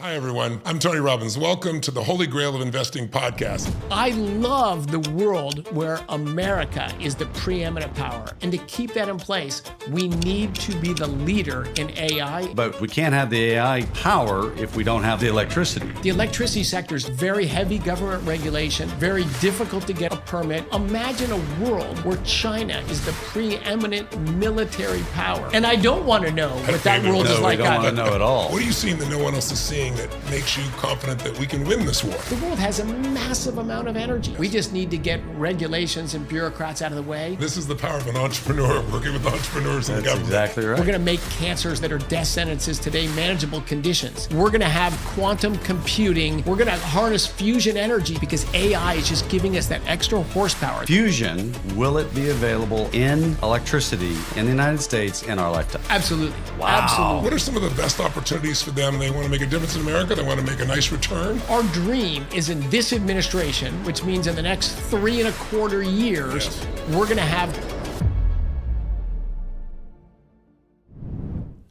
Hi, everyone. I'm Tony Robbins. Welcome to the Holy Grail of Investing podcast. I love the world where America is the preeminent power. And to keep that in place, we need to be the leader in AI. But we can't have the AI power if we don't have the electricity. The electricity sector is very heavy government regulation, very difficult to get a permit. Imagine a world where China is the preeminent military power. And I don't want to know what that world is like. We don't want to know at all. What are you seeing that no one else is seeing that makes you confident that we can win this war? The world has a massive amount of energy. We just need to get regulations and bureaucrats out of the way. This is the power of an entrepreneur working with entrepreneurs in the government. Exactly right. We're going to make cancers that are death sentences today manageable conditions. We're going to have quantum computing. We're going to harness fusion energy because AI is just giving us that extra horsepower. Fusion, will it be available in electricity in the United States in our lifetime? Absolutely. Wow. Absolutely. What are some of the best opportunities for them? They want to make a difference in America. They want to make a nice return. Our dream is in this administration, which means in the next 3.25 years, we're going to have.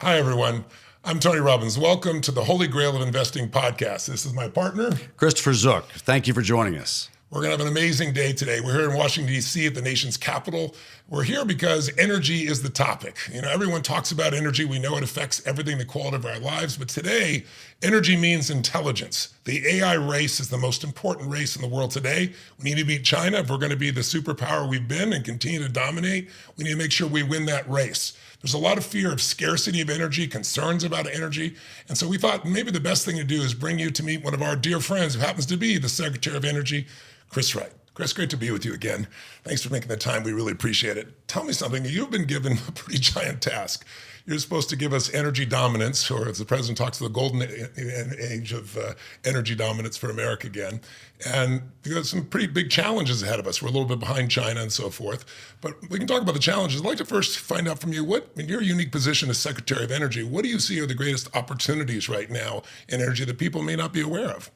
Hi, everyone. I'm Tony Robbins. Welcome to the Holy Grail of Investing podcast. This is my partner, Christopher Zook. Thank you for joining us. We're going to have an amazing day today. We're here in Washington, D.C. at the nation's capital. We're here because energy is the topic. You know, everyone talks about energy. We know it affects everything, the quality of our lives. But today, energy means intelligence. The AI race is the most important race in the world today. We need to beat China if we're going to be the superpower we've been and continue to dominate. We need to make sure we win that race. There's a lot of fear of scarcity of energy, concerns about energy. And so we thought maybe the best thing to do is bring you to meet one of our dear friends who happens to be the Secretary of Energy, Chris Wright. Chris, great to be with you again. Thanks for making the time. We really appreciate it. Tell me something. You've been given a pretty giant task. You're supposed to give us energy dominance, or as the president talks, the golden age of energy dominance for America again. And we've got some pretty big challenges ahead of us. We're a little bit behind China and so forth. But we can talk about the challenges. I'd like to first find out from you, what, in your unique position as Secretary of Energy, what do you see are the greatest opportunities right now in energy that people may not be aware of?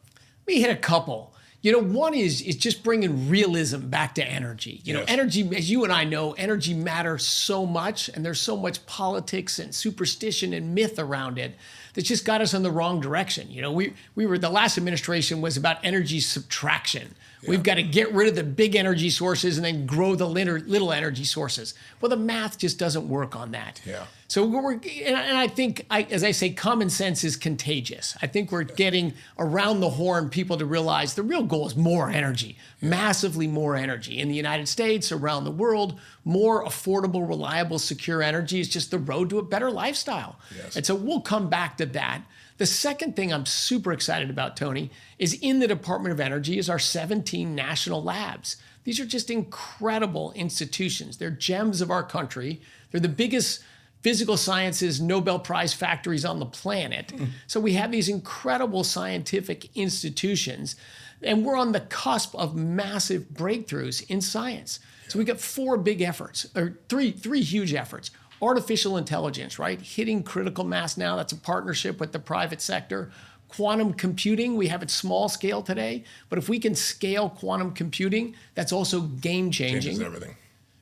We hit a couple. You know, one is just bringing realism back to energy. You know, energy, as you and I know, energy matters so much, and there's so much politics and superstition and myth around it that just got us in the wrong direction. You know, we were, the last administration was about energy subtraction. We've got to get rid of the big energy sources and then grow the little energy sources. Well, the math just doesn't work on that. So and I think, as I say, common sense is contagious. I think we're getting around the horn people to realize the real goal is more energy, massively more energy. In the United States, around the world, more affordable, reliable, secure energy is just the road to a better lifestyle. And so we'll come back to that. The second thing I'm super excited about, Tony, is in the Department of Energy is our 17 national labs. These are just incredible institutions. They're gems of our country. They're the biggest physical sciences Nobel Prize factories on the planet. So we have these incredible scientific institutions, and we're on the cusp of massive breakthroughs in science. So we got four big efforts, or three huge efforts. Artificial intelligence, right? Hitting critical mass now. That's a partnership with the private sector. Quantum computing, we have it small scale today, but if we can scale quantum computing, that's also game changing. Changes everything.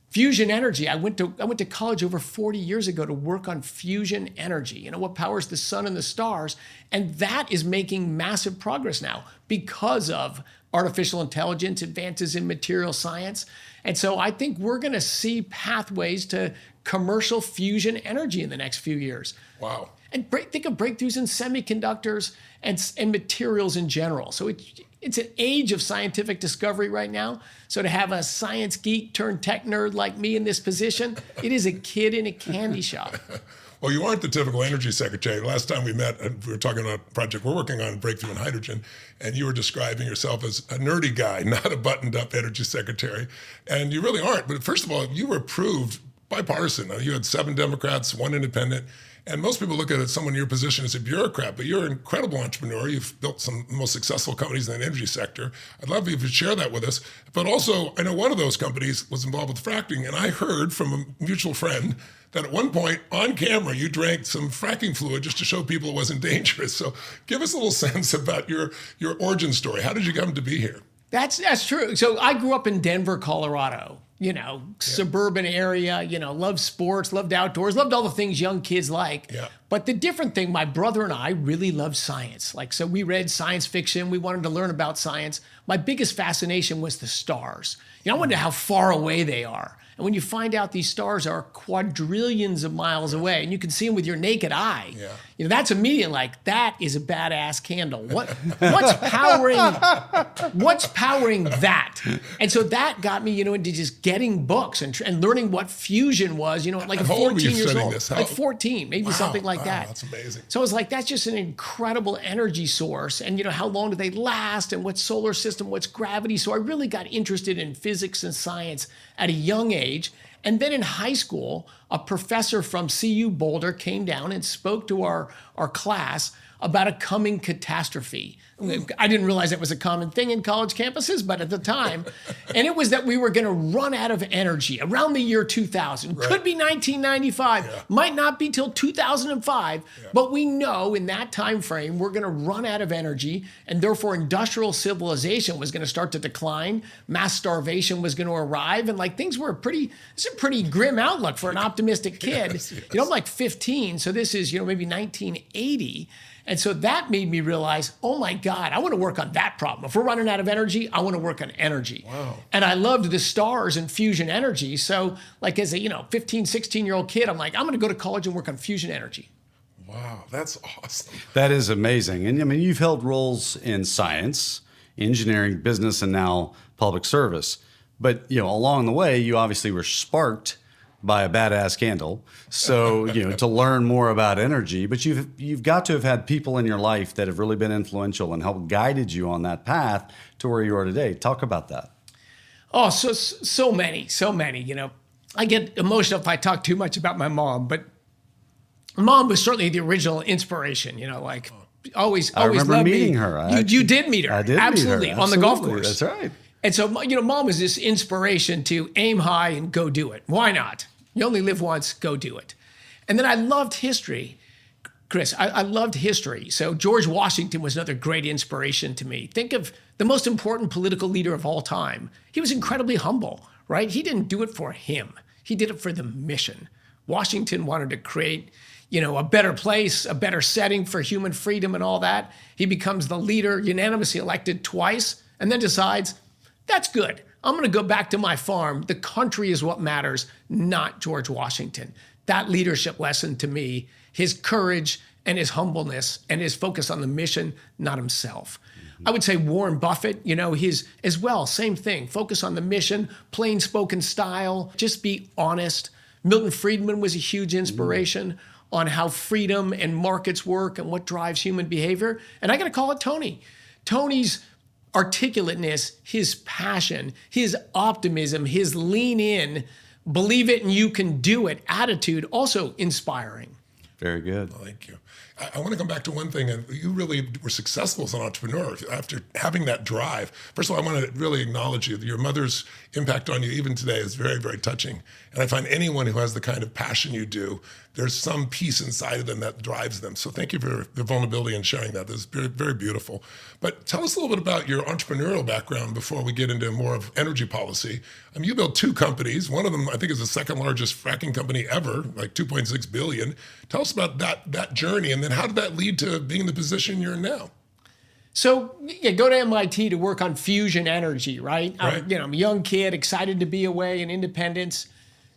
Fusion energy. I went to college over 40 years ago to work on fusion energy, you know, what powers the sun and the stars. And that is making massive progress now because of artificial intelligence, advances in material science. And so I think we're going to see pathways to commercial fusion energy in the next few years. Wow. And think of breakthroughs in semiconductors and materials in general. So it's an age of scientific discovery right now. So to have a science geek turned tech nerd like me in this position, it is a kid in a candy shop. Well, you aren't the typical energy secretary. Last time we met, we were talking about a project we're working on, breakthrough in hydrogen, and you were describing yourself as a nerdy guy, not a buttoned-up energy secretary. And you really aren't. But first of all, you were approved bipartisan. You had 7 Democrats, 1 independent. And most people look at someone in your position as a bureaucrat, but you're an incredible entrepreneur. You've built some of the most successful companies in the energy sector. I'd love if you could share that with us. But also, I know one of those companies was involved with fracking, and I heard from a mutual friend that at one point on camera, you drank some fracking fluid just to show people it wasn't dangerous. So give us a little sense about your origin story. How did you come to be here? That's true. So I grew up in Denver, Colorado. suburban area, loved sports, loved outdoors, loved all the things young kids like. Yeah. But the different thing, my brother and I really loved science. So we read science fiction. We wanted to learn about science. My biggest fascination was the stars. I wonder how far away they are. And when you find out these stars are quadrillions of miles away and you can see them with your naked eye, that's immediate. That is a badass candle. What's powering that? And so that got me, into just getting books and learning what fusion was, like How old were you 14 years studying old. this? Like 14, maybe something like that. That's amazing. So I was like, that's just an incredible energy source. And, how long do they last? And what's solar system? What's gravity? So I really got interested in physics and science at a young age. And then in high school, a professor from CU Boulder came down and spoke to our class about a coming catastrophe. I didn't realize that was a common thing in college campuses, but at the time, and it was that we were going to run out of energy around the year 2000. Right. Could be 1995, might not be till 2005, but we know in that time frame we're going to run out of energy, and therefore industrial civilization was going to start to decline, mass starvation was going to arrive, and things were it's a pretty grim outlook for an optimistic kid. Yes. I'm like 15, so this is maybe 1980. And so that made me realize, oh my God, I want to work on that problem. If we're running out of energy, I want to work on energy. Wow. And I loved the stars and fusion energy. So as a 15, 16-year-old kid, I'm like, I'm going to go to college and work on fusion energy. Wow, that's awesome. That is amazing. And you've held roles in science, engineering, business, and now public service. But, along the way, you obviously were sparked by a badass candle. So, to learn more about energy, but you've got to have had people in your life that have really been influential and helped guided you on that path to where you are today. Talk about that. Oh, so many. I get emotional if I talk too much about my mom, but Mom was certainly the original inspiration, always I remember loved meeting me. her. You did meet her. I did Absolutely, meet her. on the golf course. That's right. And so, Mom was this inspiration to aim high and go do it. Why not? You only live once, go do it. And then I loved history. Chris, I loved history. So George Washington was another great inspiration to me. Think of the most important political leader of all time. He was incredibly humble, right? He didn't do it for him. He did it for the mission. Washington wanted to create, a better place, a better setting for human freedom and all that. He becomes the leader, unanimously elected twice, and then decides, that's good. I'm going to go back to my farm. The country is what matters, not George Washington. That leadership lesson to me, his courage and his humbleness and his focus on the mission, not himself. I would say Warren Buffett, his as well, same thing. Focus on the mission, plain spoken style, just be honest. Milton Friedman was a huge inspiration on how freedom and markets work and what drives human behavior. And I got to call it Tony. Tony's articulateness, his passion, his optimism, his lean in, believe it and you can do it attitude, also inspiring. Very good. Thank you. I want to come back to one thing. You really were successful as an entrepreneur after having that drive. First of all, I want to really acknowledge you. Your mother's impact on you even today is very, very touching. And I find anyone who has the kind of passion you do, there's some peace inside of them that drives them. So thank you for the vulnerability and sharing that. That's very, very beautiful. But tell us a little bit about your entrepreneurial background before we get into more of energy policy. You built two companies. One of them, I think, is the second largest fracking company ever, like 2.6 billion. Tell us about that journey, and then how did that lead to being in the position you're in now? So go to MIT to work on fusion energy, right? I'm a young kid, excited to be away in independence,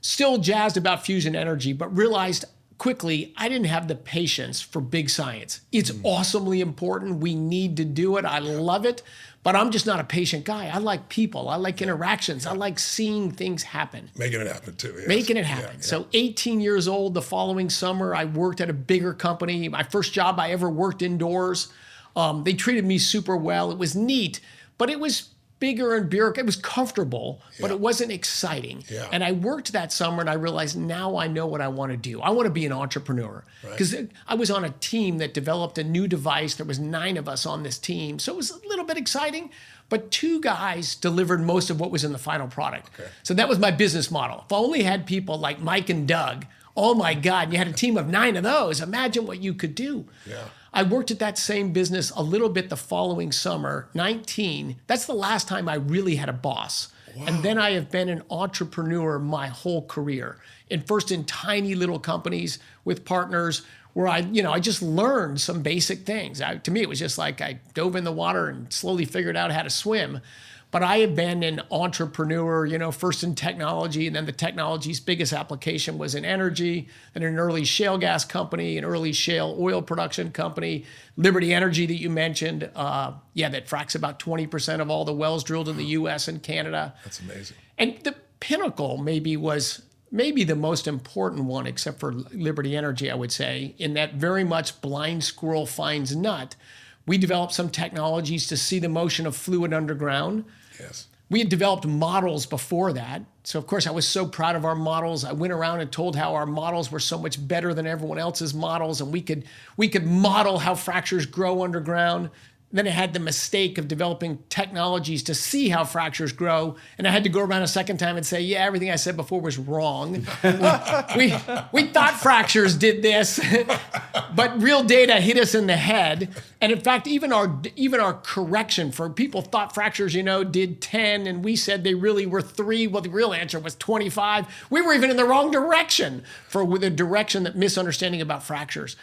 still jazzed about fusion energy, but realized quickly I didn't have the patience for big science. It's awesomely important. We need to do it. I love it, but I'm just not a patient guy. I like people. I like interactions. I like seeing things happen. Making it happen too. Yes. Making it happen. Yeah. So 18 years old, the following summer, I worked at a bigger company. My first job I ever worked indoors. They treated me super well. It was neat, but it was bigger and bureaucratic. It was comfortable, but it wasn't exciting. Yeah. And I worked that summer and I realized now I know what I want to do. I want to be an entrepreneur because I was on a team that developed a new device. There was 9 of us on this team. So it was a little bit exciting, but 2 guys delivered most of what was in the final product. Okay. So that was my business model. If I only had people like Mike and Doug, oh my God, you had a team of 9 of those. Imagine what you could do. Yeah. I worked at that same business a little bit the following summer, 19. That's the last time I really had a boss. And then I have been an entrepreneur my whole career. And first in tiny little companies with partners where I just learned some basic things. To me, it was just like I dove in the water and slowly figured out how to swim. But I have been an entrepreneur, first in technology, and then the technology's biggest application was in energy, and an early shale gas company, an early shale oil production company, Liberty Energy that you mentioned, that fracks about 20% of all the wells drilled in the US and Canada. That's amazing. And the pinnacle was the most important one, except for Liberty Energy, I would say, in that very much blind squirrel finds nut. We developed some technologies to see the motion of fluid underground. Yes. We had developed models before that. So, of course, I was so proud of our models. I went around and told how our models were so much better than everyone else's models, and we could model how fractures grow underground. Then I had the mistake of developing technologies to see how fractures grow. And I had to go around a second time and say, yeah, everything I said before was wrong. we thought fractures did this, but real data hit us in the head. And in fact, even our correction for people thought fractures, did 10, and we said they really were 3. Well, the real answer was 25. We were even in the wrong direction for the direction that misunderstanding about fractures.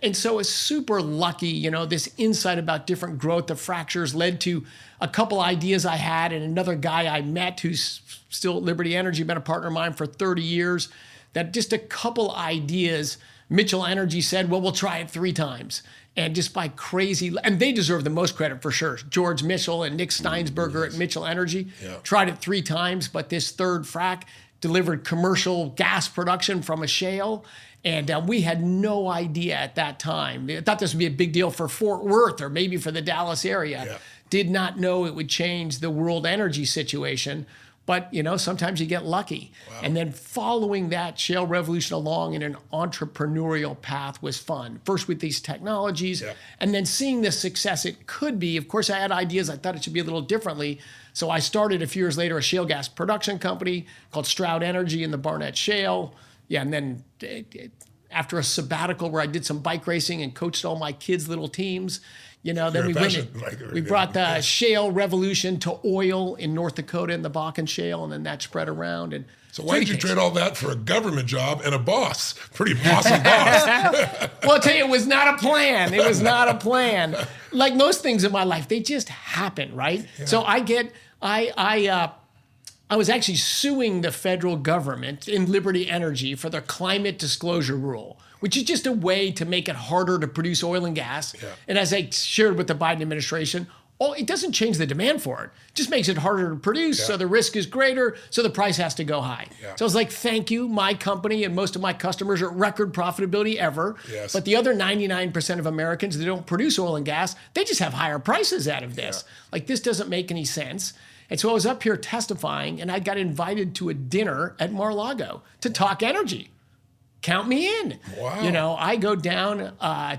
And so it's super lucky, this insight about different growth of fractures led to a couple ideas I had and another guy I met who's still at Liberty Energy, been a partner of mine for 30 years, that just a couple ideas, Mitchell Energy said, well, we'll try it 3 times. And just by crazy, and they deserve the most credit for sure. George Mitchell and Nick Steinsberger at Mitchell Energy tried it 3 times, but this third frac delivered commercial gas production from a shale. And we had no idea at that time. I thought this would be a big deal for Fort Worth or maybe for the Dallas area. Yeah. Did not know it would change the world energy situation. But, sometimes you get lucky. Wow. And then following that shale revolution along in an entrepreneurial path was fun. First with these technologies, and then seeing the success it could be. Of course, I had ideas. I thought it should be a little differently. So I started a few years later a shale gas production company called Stroud Energy in the Barnett Shale. Yeah, and then after a sabbatical where I did some bike racing and coached all my kids' little teams, then we brought the shale revolution to oil in North Dakota in the Bakken Shale, and then that spread around. And so why did you trade all that for a government job and a boss? Pretty awesome boss. Well, I'll tell you, it was not a plan. It was not a plan. Like most things in my life, they just happen, right? Yeah. So I was actually suing the federal government in Liberty Energy for their climate disclosure rule, which is just a way to make it harder to produce oil and gas. Yeah. And as I shared with the Biden administration, it doesn't change the demand for it. It just makes it harder to produce, so the risk is greater, so the price has to go high. Yeah. So I was like, thank you, my company and most of my customers are at record profitability ever. Yes. But the other 99% of Americans that don't produce oil and gas, they just have higher prices out of this. Yeah. Like, this doesn't make any sense. And so I was up here testifying, and I got invited to a dinner at Mar-a-Lago to talk energy. Count me in. Wow. I go down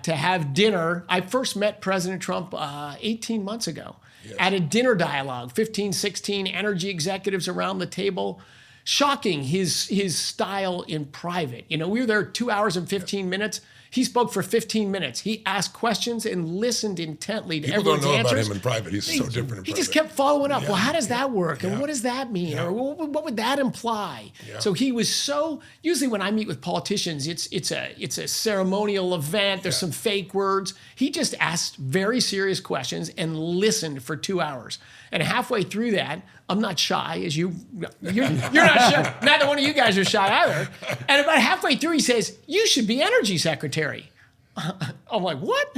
to have dinner. I first met President Trump 18 months ago at a dinner dialogue, 15, 16 energy executives around the table. Shocking, his style in private. We were there 2 hours and 15 minutes. He spoke for 15 minutes. He asked questions and listened intently to everyone's answers. People don't know about him in private. He's so different in private. He just kept following up. Yeah. Well, how does that work? And what does that mean? Yeah. Or what would that imply? Yeah. So he was usually when I meet with politicians, it's a ceremonial event. There's some fake words. He just asked very serious questions and listened for 2 hours. And halfway through that, I'm not shy, as you're not shy. Neither one of you guys are shy either. And about halfway through, he says, "You should be energy secretary." I'm like, what?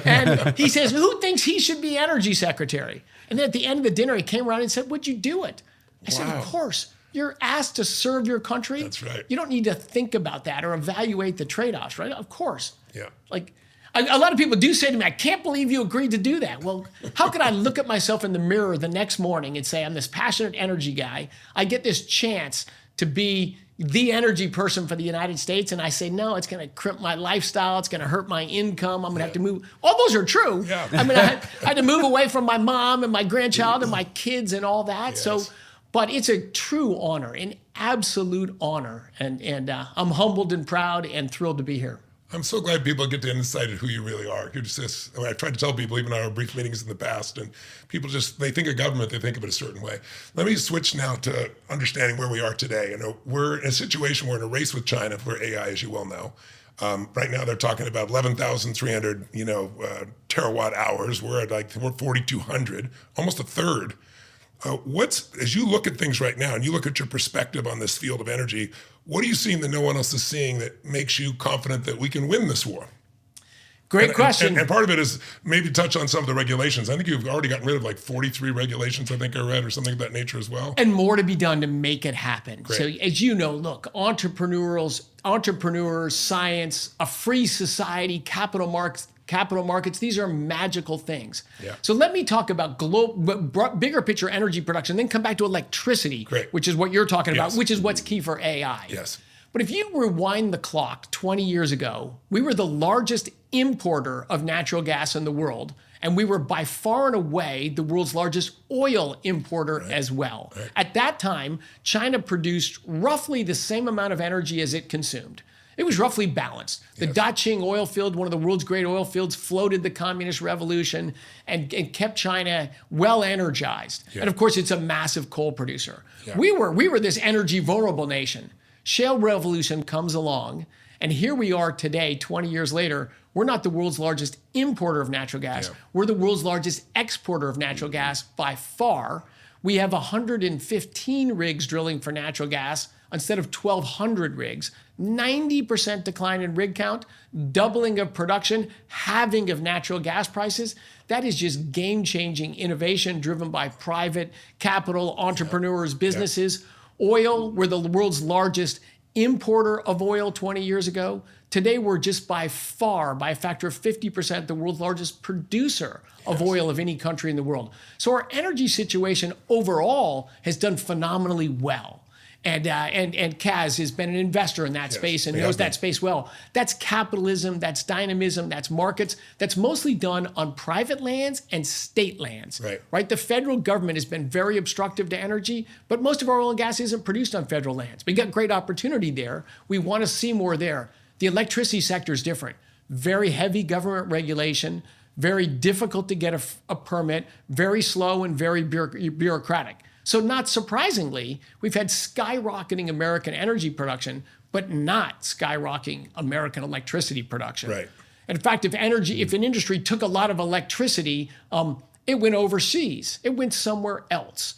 And he says, who thinks he should be energy secretary? And then at the end of the dinner, he came around and said, would you do it? I said, of course. You're asked to serve your country. That's right. You don't need to think about that or evaluate the trade-offs, right? Of course. Yeah. Like, a lot of people do say to me, I can't believe you agreed to do that. Well, how could I look at myself in the mirror the next morning and say, I'm this passionate energy guy. I get this chance to be the energy person for the United States. And I say, no, it's going to crimp my lifestyle. It's going to hurt my income. I'm going to have to move. All those are true. Yeah. I mean, I had to move away from my mom and my grandchild and my kids and all that. Yes. So, but it's a true honor, an absolute honor. And I'm humbled and proud and thrilled to be here. I'm so glad people get to insight at who you really are. You're just this. I mean, I've tried to tell people, even in our brief meetings in the past, and people they think of government, they think of it a certain way. Let me switch now to understanding where we are today. You know, we're in a situation, we're in a race with China for AI, as you well know. Right now, they're talking about 11,300, terawatt hours. We're at 4,200, almost a third. As you look at things right now and you look at your perspective on this field of energy, what are you seeing that no one else is seeing that makes you confident that we can win this war? Great question. And part of it is maybe touch on some of the regulations. I think you've already gotten rid of 43 regulations, I think I read, or something of that nature as well. And more to be done to make it happen. Great. So as you know, look, entrepreneurs, science, a free society, capital markets, these are magical things. Yeah. So let me talk about bigger picture energy production, then come back to electricity, Great. which is what you're talking about, Yes. which is what's key for AI. Yes. But if you rewind the clock 20 years ago, we were the largest importer of natural gas in the world, and we were by far and away the world's largest oil importer as well. Right. At that time, China produced roughly the same amount of energy as it consumed. It was roughly balanced. The Daqing oil field, one of the world's great oil fields, floated the communist revolution and kept China well energized. Yeah. And of course, it's a massive coal producer. Yeah. We were this energy vulnerable nation. Shale revolution comes along, and here we are today, 20 years later. We're not the world's largest importer of natural gas. Yeah. We're the world's largest exporter of natural gas by far. We have 115 rigs drilling for natural gas instead of 1,200 rigs. 90% decline in rig count, doubling of production, halving of natural gas prices. That is just game-changing innovation driven by private capital, entrepreneurs, businesses. Oil, we're the world's largest importer of oil 20 years ago. Today, we're just by far, by a factor of 50%, the world's largest producer of oil of any country in the world. So our energy situation overall has done phenomenally well. And Kaz has been an investor in that space and knows that space well. That's capitalism, that's dynamism, that's markets. That's mostly done on private lands and state lands. Right? The federal government has been very obstructive to energy, but most of our oil and gas isn't produced on federal lands. We got great opportunity there. We want to see more there. The electricity sector is different. Very heavy government regulation, very difficult to get a permit, very slow and very bureaucratic. So not surprisingly, we've had skyrocketing American energy production, but not skyrocketing American electricity production. Right. In fact, if an industry took a lot of electricity, it went overseas. It went somewhere else.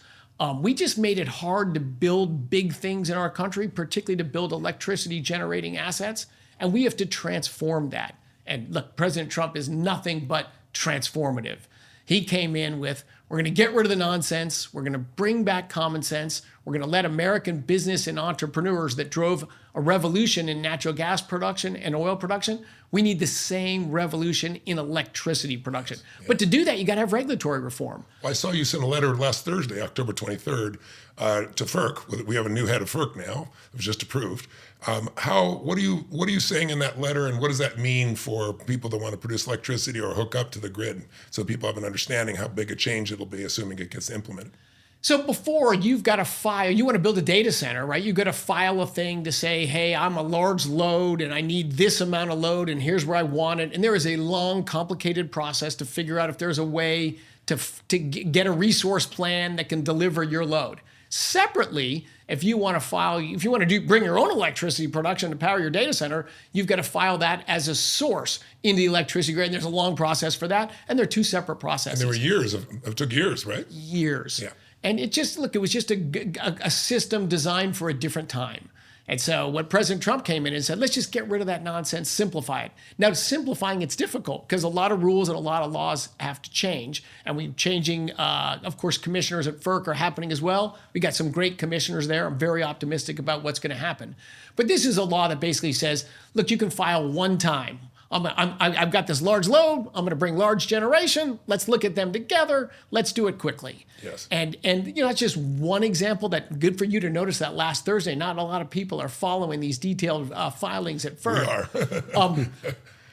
We just made it hard to build big things in our country, particularly to build electricity generating assets. And we have to transform that. And look, President Trump is nothing but transformative. He came in with, we're going to get rid of the nonsense. We're going to bring back common sense. We're going to let American business and entrepreneurs that drove a revolution in natural gas production and oil production, we need the same revolution in electricity production. But to do that, you got to have regulatory reform. Well, I saw you sent a letter last Thursday, October 23rd, to FERC. We have a new head of FERC now. It was just approved. What are you saying in that letter, and what does that mean for people that want to produce electricity or hook up to the grid, so people have an understanding how big a change it'll be, assuming it gets implemented? So before, you've got to file, you want to build a data center, right? You've got to file a thing to say, hey, I'm a large load and I need this amount of load and here's where I want it. And there is a long, complicated process to figure out if there's a way to get a resource plan that can deliver your load. Separately, if you want to bring your own electricity production to power your data center, you've got to file that as a source in the electricity grid. And there's a long process for that. And they're two separate processes. And there were years, it took years, right? Years. Yeah. And it was just a system designed for a different time. And so what President Trump came in and said, let's just get rid of that nonsense, simplify it. Now, simplifying it's difficult because a lot of rules and a lot of laws have to change. And we're changing, of course, commissioners at FERC are happening as well. We got some great commissioners there. I'm very optimistic about what's going to happen. But this is a law that basically says, look, you can file one time. I've got this large load. I'm going to bring large generation. Let's look at them together. Let's do it quickly. Yes. And that's just one example. That good for you to notice that last Thursday. Not a lot of people are following these detailed filings at FERC. We are.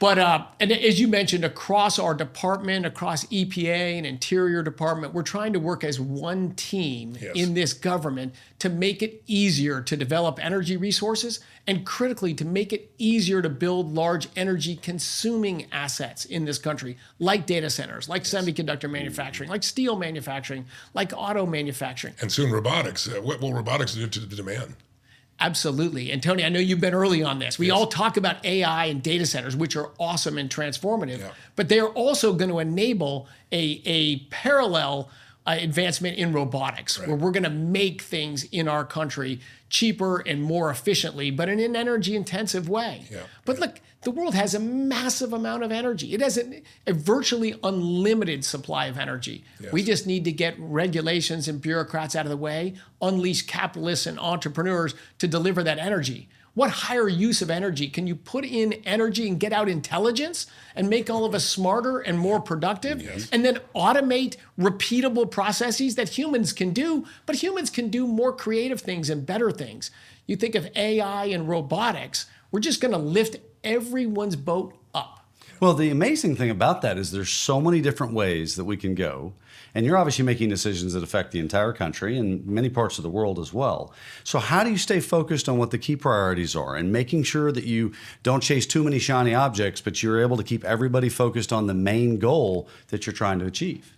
But and as you mentioned, across our department, across EPA and Interior Department, we're trying to work as one team in this government to make it easier to develop energy resources and critically to make it easier to build large energy consuming assets in this country, like data centers, like semiconductor manufacturing, like steel manufacturing, like auto manufacturing. And soon robotics. What will robotics do to the demand? Absolutely. And Tony, I know you've been early on this. We all talk about AI and data centers, which are awesome and transformative, but they are also going to enable a parallel advancement in robotics, where we're going to make things in our country cheaper and more efficiently, but in an energy intensive way. But look, the world has a massive amount of energy. It has a virtually unlimited supply of energy. We just need to get regulations and bureaucrats out of the way, unleash capitalists and entrepreneurs to deliver that energy. What higher use of energy can you put in energy and get out intelligence and make all of us smarter and more productive? And then automate repeatable processes that humans can do, but humans can do more creative things and better things. You think of AI and robotics, we're just going to lift everyone's boat up. Well, the amazing thing about that is there's so many different ways that we can go. And you're obviously making decisions that affect the entire country and many parts of the world as well. So how do you stay focused on what the key priorities are and making sure that you don't chase too many shiny objects, but you're able to keep everybody focused on the main goal that you're trying to achieve?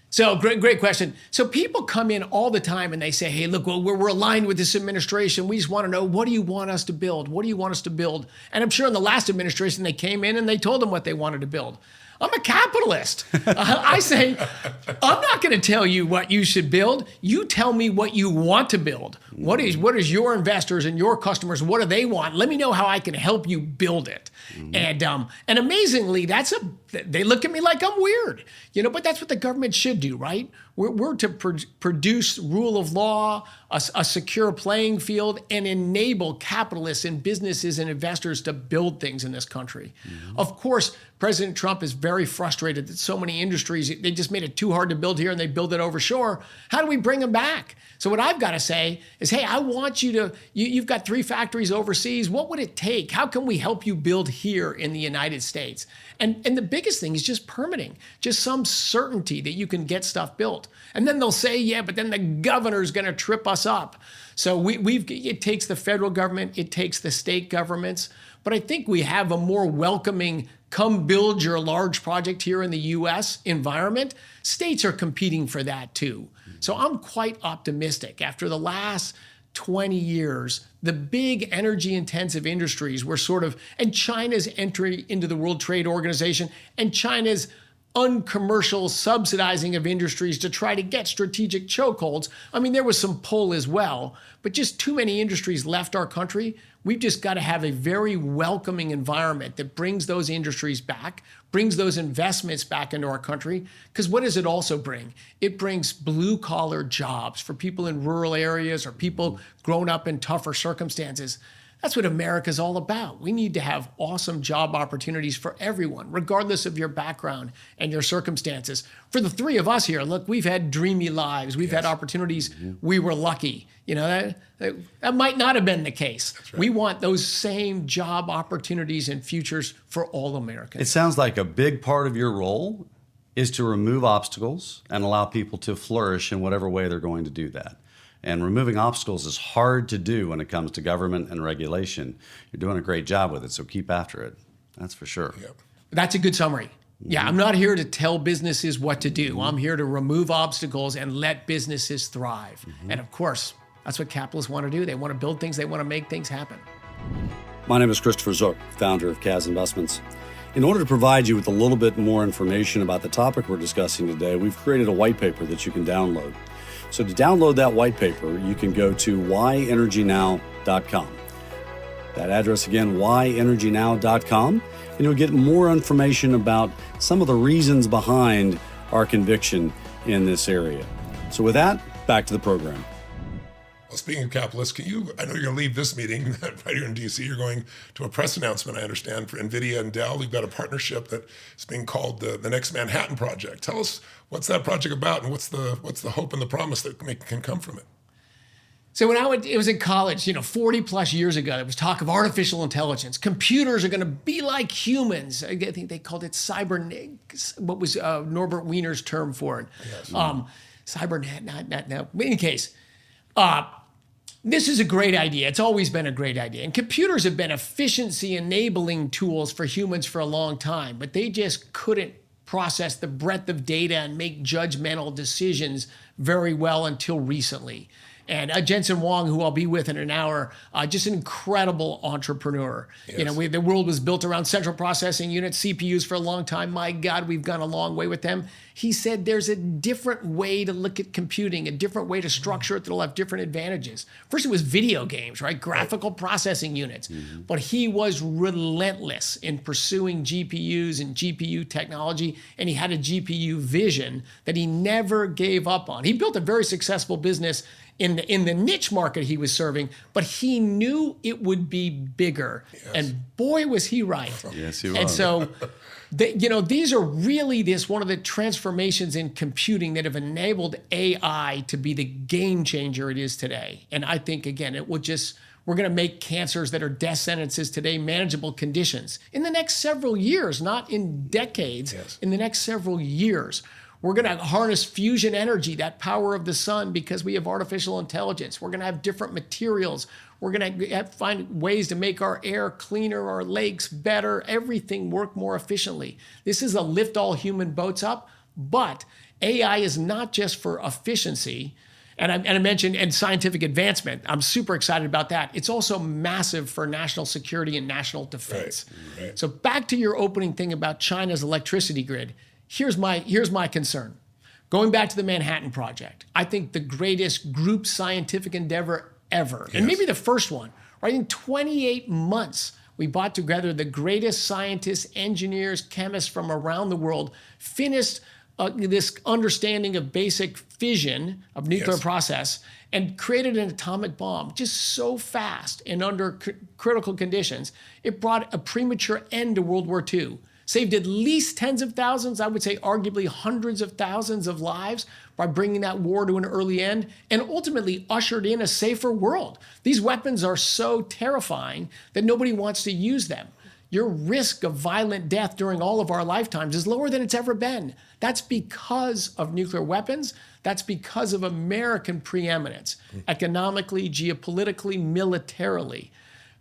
So great question. So people come in all the time and they say, hey, look, well, we're aligned with this administration. We just want to know, what do you want us to build? What do you want us to build? And I'm sure in the last administration, they came in and they told them what they wanted to build. I'm a capitalist. I say, I'm not going to tell you what you should build. You tell me what you want to build. What is your investors and your customers, what do they want? Let me know how I can help you build it. And amazingly, they look at me like I'm weird, but that's what the government should do, right? We're to produce rule of law, a secure playing field, and enable capitalists and businesses and investors to build things in this country. Of course, President Trump is very frustrated that so many industries, they just made it too hard to build here and they build it offshore. How do we bring them back? So what I've got to say is, hey, I want you've got 3 factories overseas. What would it take? How can we help you build here in the United States? And the biggest thing is just permitting, just some certainty that you can get stuff built. And then they'll say, yeah, but then the governor's going to trip us up. So it takes the federal government, it takes the state governments, but I think we have a more welcoming, come build your large project here in the U.S. environment. States are competing for that too. So I'm quite optimistic. After the last 20 years, the big energy intensive industries were and China's entry into the World Trade Organization and China's uncommercial subsidizing of industries to try to get strategic chokeholds. I mean, there was some pull as well, but just too many industries left our country. We've just got to have a very welcoming environment that brings those industries back, brings those investments back into our country. Because what does it also bring? It brings blue collar jobs for people in rural areas or people grown up in tougher circumstances. That's what America's all about. We need to have awesome job opportunities for everyone, regardless of your background and your circumstances. For the 3 of us here, look, we've had dreamy lives. We've had opportunities. We were lucky. That might not have been the case. Right. We want those same job opportunities and futures for all Americans. It sounds like a big part of your role is to remove obstacles and allow people to flourish in whatever way they're going to do that. And removing obstacles is hard to do when it comes to government and regulation. You're doing a great job with it, so keep after it. That's for sure. Yep. That's a good summary. Yeah, I'm not here to tell businesses what to do. I'm here to remove obstacles and let businesses thrive. And of course, that's what capitalists want to do. They want to build things. They want to make things happen. My name is Christopher Zook, founder of Kaz Investments. In order to provide you with a little bit more information about the topic we're discussing today, we've created a white paper that you can download. So to download that white paper, you can go to whyenergynow.com. That address again, whyenergynow.com, and you'll get more information about some of the reasons behind our conviction in this area. So with that, back to the program. Well, speaking of capitalists, I know you're going to leave this meeting right here in DC. You're going to a press announcement, I understand, for NVIDIA and Dell. We've got a partnership that is being called the Next Manhattan Project. Tell us, what's that project about, and what's the hope and the promise that can come from it? So when it was in college, 40 plus years ago, there was talk of artificial intelligence. Computers are going to be like humans. I think they called it cybernet. What was Norbert Wiener's term for it? Yes. Cybernet, not. In any case, this is a great idea. It's always been a great idea. And computers have been efficiency enabling tools for humans for a long time, but they just couldn't process the breadth of data and make judgmental decisions very well until recently. And Jensen Huang, who I'll be with in an hour, just an incredible entrepreneur. Yes. The world was built around central processing units, CPUs for a long time. My God, we've gone a long way with them. He said there's a different way to look at computing, a different way to structure it that'll have different advantages. First, it was video games, right? Graphical processing units. But he was relentless in pursuing GPUs and GPU technology, and he had a GPU vision that he never gave up on. He built a very successful business in the niche market he was serving, but he knew it would be bigger. Yes. And boy, was he right. Yes, he was. And so, these are really one of the transformations in computing that have enabled AI to be the game changer it is today. And I think, again, we're going to make cancers that are death sentences today manageable conditions in the next several years, not in decades, yes. In the next several years. We're going to harness fusion energy, that power of the sun, because we have artificial intelligence. We're going to have different materials. We're going to find ways to make our air cleaner, our lakes better, everything work more efficiently. This is a lift all human boats up, but AI is not just for efficiency. And I mentioned and scientific advancement. I'm super excited about that. It's also massive for national security and national defense. Right. So back to your opening thing about China's electricity grid. Here's my concern. Going back to the Manhattan Project, I think the greatest group scientific endeavor ever, and maybe the first one, right? In 28 months, we brought together the greatest scientists, engineers, chemists from around the world, finished this understanding of basic fission of nuclear process, and created an atomic bomb just so fast and under critical conditions. It brought a premature end to World War II. Saved at least tens of thousands, I would say arguably hundreds of thousands of lives by bringing that war to an early end, and ultimately ushered in a safer world. These weapons are so terrifying that nobody wants to use them. Your risk of violent death during all of our lifetimes is lower than it's ever been. That's because of nuclear weapons. That's because of American preeminence, economically, geopolitically, militarily.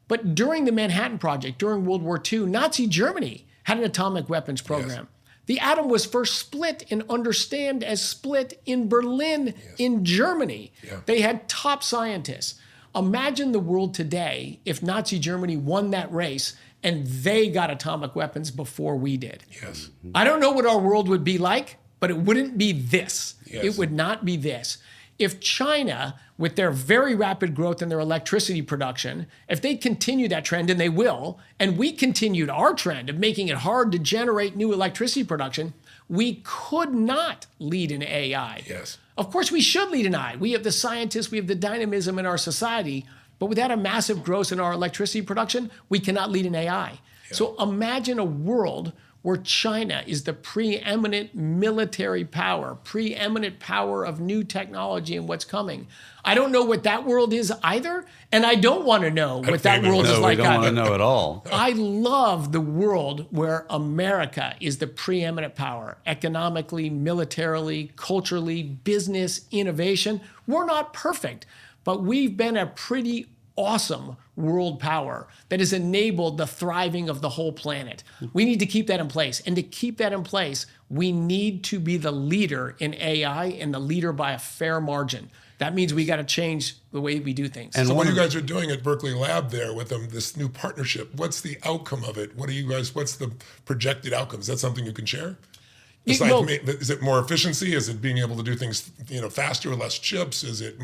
But during the Manhattan Project, during World War II, Nazi Germany had an atomic weapons program. Yes. The atom was first split and understood as split in Berlin, in Germany. Yeah. They had top scientists. Imagine the world today if Nazi Germany won that race and they got atomic weapons before we did. Yes. I don't know what our world would be like, but it wouldn't be this. Yes. It would not be this. If China, with their very rapid growth in their electricity production, if they continue that trend, and they will, and we continued our trend of making it hard to generate new electricity production, we could not lead in AI. Yes. Of course, we should lead in AI. We have the scientists, we have the dynamism in our society, but without a massive growth in our electricity production, we cannot lead in AI. Yeah. So imagine a world where China is the preeminent military power, preeminent power of new technology and what's coming. I don't know what that world is either, and I don't want to know what that world is like. We don't want to know at all. I love the world where America is the preeminent power, economically, militarily, culturally, business, innovation. We're not perfect, but we've been a pretty awesome world power that has enabled the thriving of the whole planet. We need to keep that in place. And to keep that in place, we need to be the leader in AI and the leader by a fair margin. That means we got to change the way we do things. And so what you guys are doing at Berkeley Lab there with them, this new partnership, what's the outcome of it? What's the projected outcome? Is that something you can share? Is it more efficiency? Is it being able to do things faster, less chips? Is it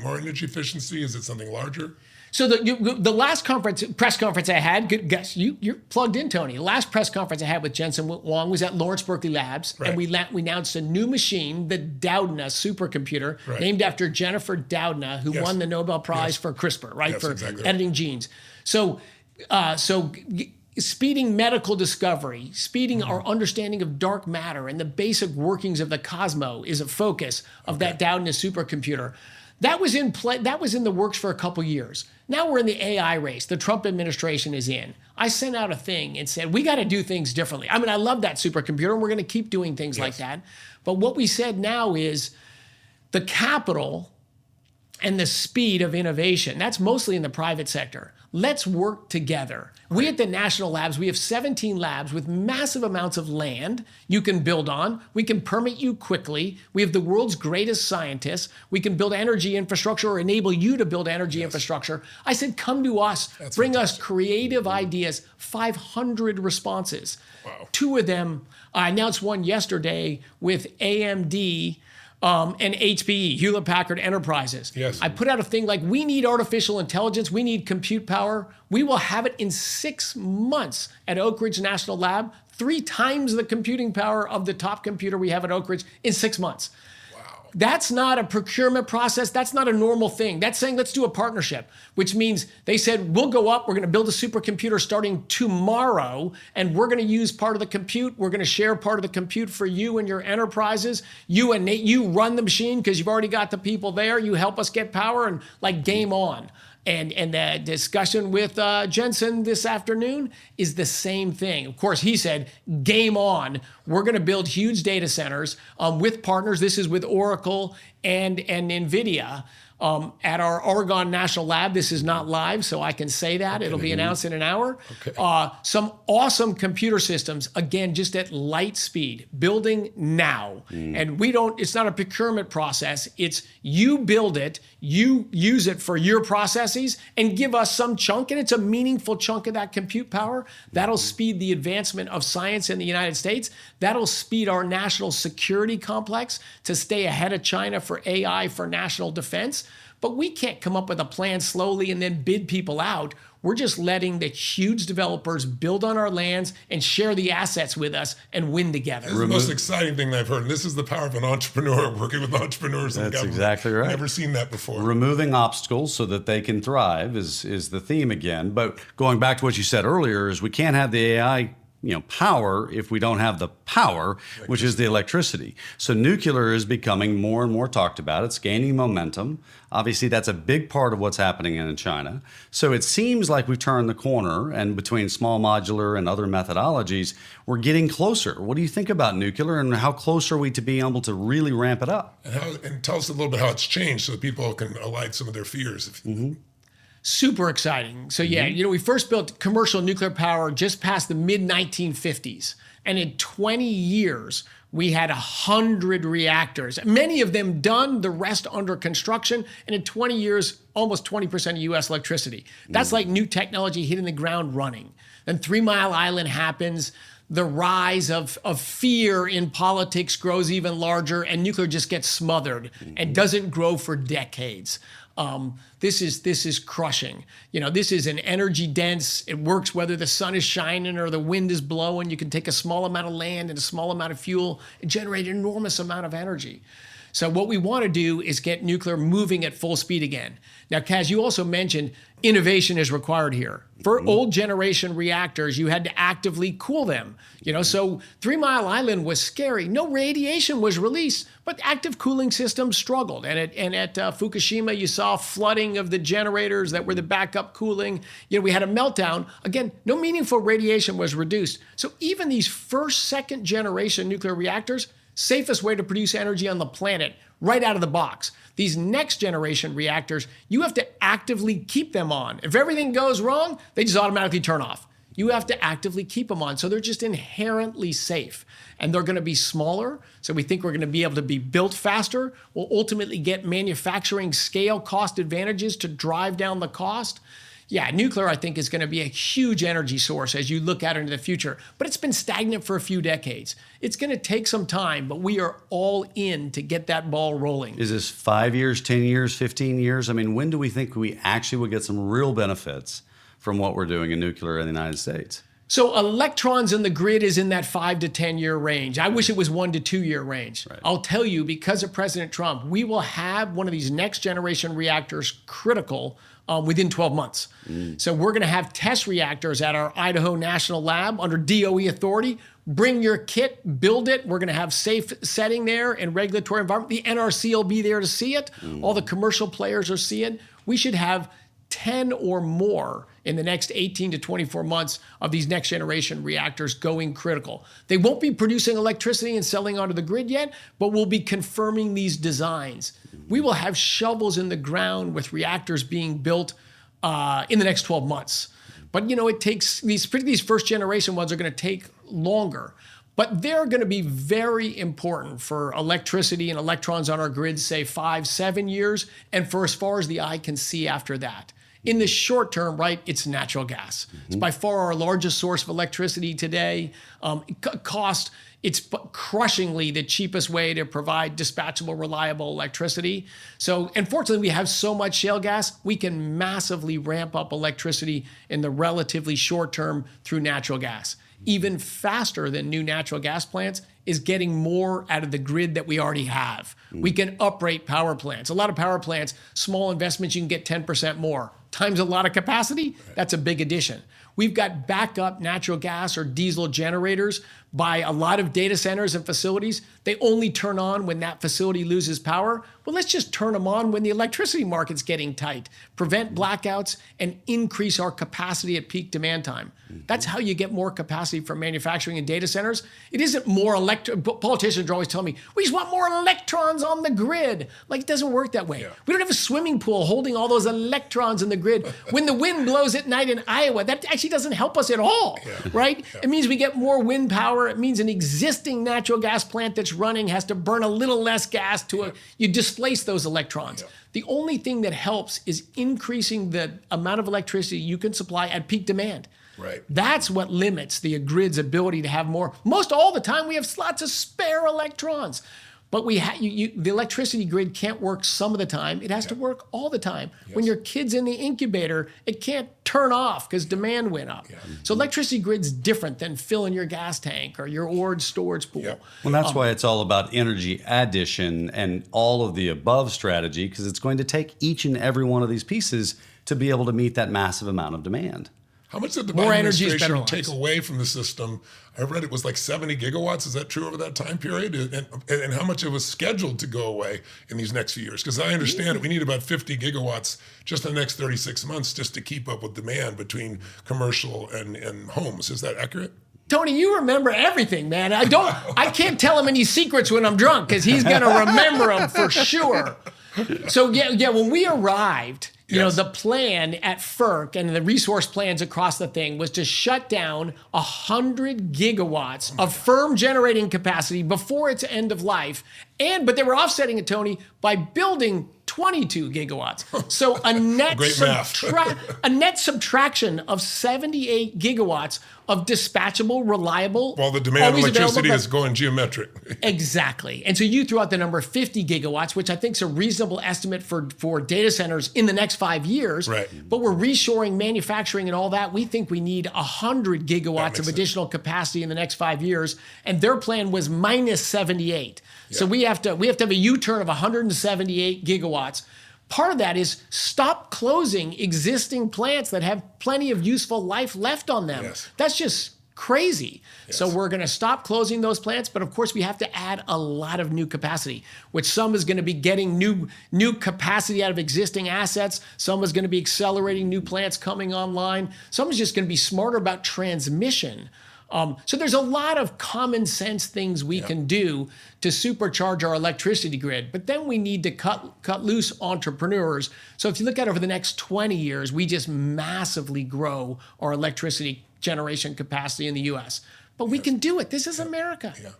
more energy efficiency? Is it something larger? So the last press conference I had, good guess, you're plugged in, Tony. The last press conference I had with Jensen Huang was at Lawrence Berkeley Labs, right. And we announced a new machine, the Doudna supercomputer, right. Named after Jennifer Doudna, who won the Nobel Prize for CRISPR, right, for editing genes. So speeding medical discovery, speeding our understanding of dark matter and the basic workings of the cosmos is a focus of that Doudna supercomputer. That was in play. That was in the works for a couple years. Now we're in the AI race. The Trump administration is in. I sent out a thing and said, we got to do things differently. I mean, I love that supercomputer, and we're going to keep doing things like that. But what we said now is the capital and the speed of innovation, that's mostly in the private sector. Let's work together. We at the national labs, we have 17 labs with massive amounts of land you can build on. We can permit you quickly. We have the world's greatest scientists. We can build energy infrastructure or enable you to build energy infrastructure. I said, come to us, bring us creative ideas, 500 responses. Wow. 2 of them, I announced one yesterday with AMD and HPE, Hewlett Packard Enterprises. Yes. I put out a thing like, we need artificial intelligence, we need compute power. We will have it in 6 months at Oak Ridge National Lab, 3 times the computing power of the top computer we have at Oak Ridge in 6 months. That's not a procurement process. That's not a normal thing. That's saying, let's do a partnership, which means they said, we'll go up, we're going to build a supercomputer starting tomorrow, and we're going to use part of the compute. We're going to share part of the compute for you and your enterprises. You and Nate, you run the machine because you've already got the people there. You help us get power, and like, game on. And the discussion with Jensen this afternoon is the same thing. Of course, he said, game on. We're going to build huge data centers with partners. This is with Oracle and NVIDIA at our Oregon National Lab. This is not live, so I can say that. It'll be announced in an hour. Some awesome computer systems, again, just at light speed, building now. And it's not a procurement process. It's you build it, you use it for your processes, and give us some chunk, and it's a meaningful chunk of that compute power. That'll speed the advancement of science in the United States. That'll speed our national security complex to stay ahead of China for AI, for national defense. But we can't come up with a plan slowly and then bid people out. We're just letting the huge developers build on our lands and share the assets with us and win together. This is the most exciting thing that I've heard. And this is the power of an entrepreneur working with entrepreneurs. That's exactly right. Never seen that before. Removing obstacles so that they can thrive is the theme again. But going back to what you said earlier, is we can't have the AI power if we don't have the power, which is the electricity. So nuclear is becoming more and more talked about. It's gaining momentum. Obviously, that's a big part of what's happening in China. So it seems like we've turned the corner, and between small modular and other methodologies, we're getting closer. What do you think about nuclear, and how close are we to being able to really ramp it up? And tell us a little bit how it's changed so that people can allay some of their fears. Super exciting. So we first built commercial nuclear power just past the mid-1950s. And in 20 years, we had 100 reactors, many of them done, the rest under construction. And in 20 years, almost 20% of US electricity. That's like new technology hitting the ground running. Then 3 Mile Island happens. The rise of fear in politics grows even larger, and nuclear just gets smothered and doesn't grow for decades. This is crushing. This is an energy dense. It works whether the sun is shining or the wind is blowing. You can take a small amount of land and a small amount of fuel and generate an enormous amount of energy. So what we want to do is get nuclear moving at full speed again. Now, Kaz, you also mentioned innovation is required here. For old generation reactors, you had to actively cool them. So 3 Mile Island was scary. No radiation was released, but active cooling systems struggled. And at Fukushima, you saw flooding of the generators that were the backup cooling. We had a meltdown. Again, no meaningful radiation was reduced. So even these first, second generation nuclear reactors, safest way to produce energy on the planet right out of the box. These next generation reactors, you have to actively keep them on. If everything goes wrong, they just automatically turn off. You have to actively keep them on. So they're just inherently safe. And they're going to be smaller. So we think we're going to be able to be built faster. We'll ultimately get manufacturing scale cost advantages to drive down the cost. Yeah, nuclear, I think, is going to be a huge energy source as you look out into the future. But it's been stagnant for a few decades. It's going to take some time, but we are all in to get that ball rolling. Is this 5 years, 10 years, 15 years? I mean, when do we think we actually will get some real benefits from what we're doing in nuclear in the United States? So electrons in the grid is in that 5 to 10 year range. I wish it was 1 to 2 year range. Right. I'll tell you, because of President Trump, we will have one of these next generation reactors critical within 12 months. So we're going to have test reactors at our Idaho National Lab under DOE authority. Bring your kit, build it. We're going to have safe setting there and regulatory environment. The NRC will be there to see it. All the commercial players will see it. We should have 10 or more in the next 18 to 24 months of these next generation reactors going critical. They won't be producing electricity and selling onto the grid yet, but we'll be confirming these designs. We will have shovels in the ground with reactors being built in the next 12 months. But it takes, these first generation ones are going to take longer. But they're going to be very important for electricity and electrons on our grid, say 5, 7 years, and for as far as the eye can see after that. In the short term, right, it's natural gas. It's by far our largest source of electricity today. It's crushingly the cheapest way to provide dispatchable, reliable electricity. So, unfortunately, we have so much shale gas, we can massively ramp up electricity in the relatively short term through natural gas. Even faster than new natural gas plants is getting more out of the grid that we already have. We can uprate power plants. A lot of power plants, small investments, you can get 10% more. Times a lot of capacity, that's a big addition. We've got backup natural gas or diesel generators by a lot of data centers and facilities. They only turn on when that facility loses power. Well, let's just turn them on when the electricity market's getting tight, prevent blackouts, and increase our capacity at peak demand time. That's how you get more capacity from manufacturing and data centers. It isn't more politicians are always telling me, we just want more electrons on the grid. Like, it doesn't work that way. Yeah. We don't have a swimming pool holding all those electrons in the grid. When the wind blows at night in Iowa, that actually doesn't help us at all, right? Yeah. It means we get more wind power. It means an existing natural gas plant that's running has to burn a little less gas you displace those electrons. Yeah. The only thing that helps is increasing the amount of electricity you can supply at peak demand. Right. That's what limits the grid's ability to have more. Most all the time, we have lots of spare electrons. But the electricity grid can't work some of the time. It has to work all the time. Yes. When your kid's in the incubator, it can't turn off because demand went up. Yeah. So electricity grid's different than filling your gas tank or your orange storage pool. Yeah. Well, that's why it's all about energy addition and all of the above strategy, because it's going to take each and every one of these pieces to be able to meet that massive amount of demand. How much did the Biden administration take away from the system? I read it was like 70 gigawatts. Is that true over that time period? And how much it was scheduled to go away in these next few years? Because I understand it, we need about 50 gigawatts just in the next 36 months just to keep up with demand between commercial and homes. Is that accurate? Tony, you remember everything, man. I can't tell him any secrets when I'm drunk because he's going to remember them for sure. So yeah, when we arrived, the plan at FERC and the resource plans across the thing was to shut down 100 gigawatts of firm generating capacity before its end of life. But they were offsetting it, Tony, by building 22 gigawatts. So a net subtraction of 78 gigawatts of dispatchable, reliable. While the demand of electricity is going geometric. Exactly. And so you threw out the number 50 gigawatts, which I think is a reasonable estimate for data centers in the next 5 years. Right. But we're reshoring manufacturing and all that. We think we need 100 gigawatts of additional capacity in the next 5 years. And their plan was minus 78. Yeah. So we have to have a U-turn of 178 gigawatts. Part of that is stop closing existing plants that have plenty of useful life left on them. Yes. That's just crazy. Yes. So we're going to stop closing those plants, but of course we have to add a lot of new capacity, which some is going to be getting new capacity out of existing assets. Some is going to be accelerating new plants coming online. Some is just going to be smarter about transmission. So there's a lot of common sense things we can do to supercharge our electricity grid, but then we need to cut loose entrepreneurs. So if you look at over the next 20 years, we just massively grow our electricity generation capacity in the U.S. But we can do it. This is America. Yeah.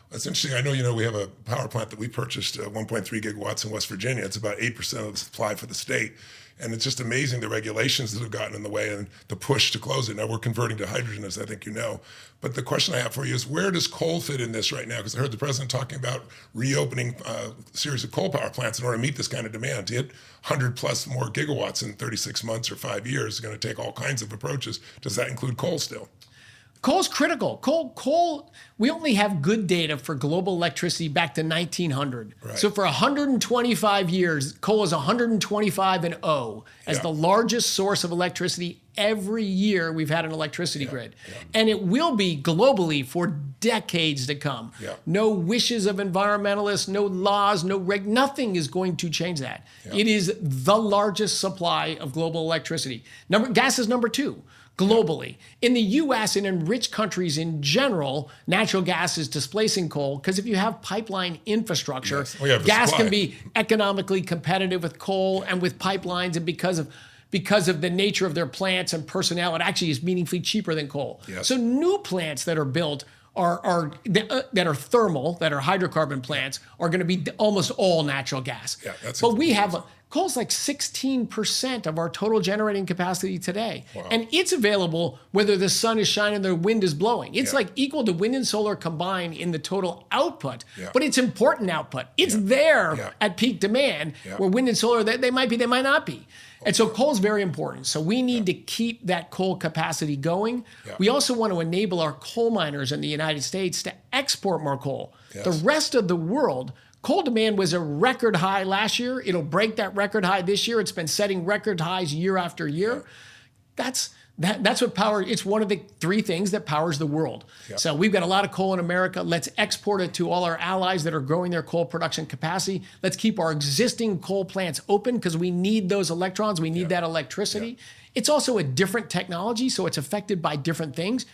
That's interesting. I know, we have a power plant that we purchased, 1.3 gigawatts in West Virginia. It's about 8% of the supply for the state. And it's just amazing the regulations that have gotten in the way and the push to close it. Now we're converting to hydrogen, as I think you know. But the question I have for you is, where does coal fit in this right now? Because I heard the president talking about reopening a series of coal power plants in order to meet this kind of demand. To hit 100 plus more gigawatts in 36 months or 5 years is going to take all kinds of approaches. Does that include coal still? Coal's critical. Coal. We only have good data for global electricity back to 1900. Right. So for 125 years, coal is 125 and 0 as the largest source of electricity every year we've had an electricity grid. And it will be globally for decades to come. No wishes of environmentalists, no laws, nothing is going to change that. It is the largest supply of global electricity. Gas is number 2. Globally. In the US and in rich countries in general, natural gas is displacing coal because if you have pipeline infrastructure, gas can be economically competitive with coal and with pipelines, and because of the nature of their plants and personnel, it actually is meaningfully cheaper than coal. So new plants that are built that are thermal, that are hydrocarbon plants, are going to be almost all natural gas. But we have coal's like 16% of our total generating capacity today. And it's available whether the sun is shining or the wind is blowing. It's like equal to wind and solar combined in the total output, but it's important output. It's there at peak demand where wind and solar, they might be, they might not be. And so coal is very important. So we need to keep that coal capacity going. We also want to enable our coal miners in the United States to export more coal. The rest of the world, coal demand was a record high last year. It'll break that record high this year. It's been setting record highs year after year. That's what power. It's one of the 3 things that powers the world. So we've got a lot of coal in America. Let's export it to all our allies that are growing their coal production capacity. Let's keep our existing coal plants open because we need those electrons. We need that electricity. It's also a different technology, so it's affected by different things.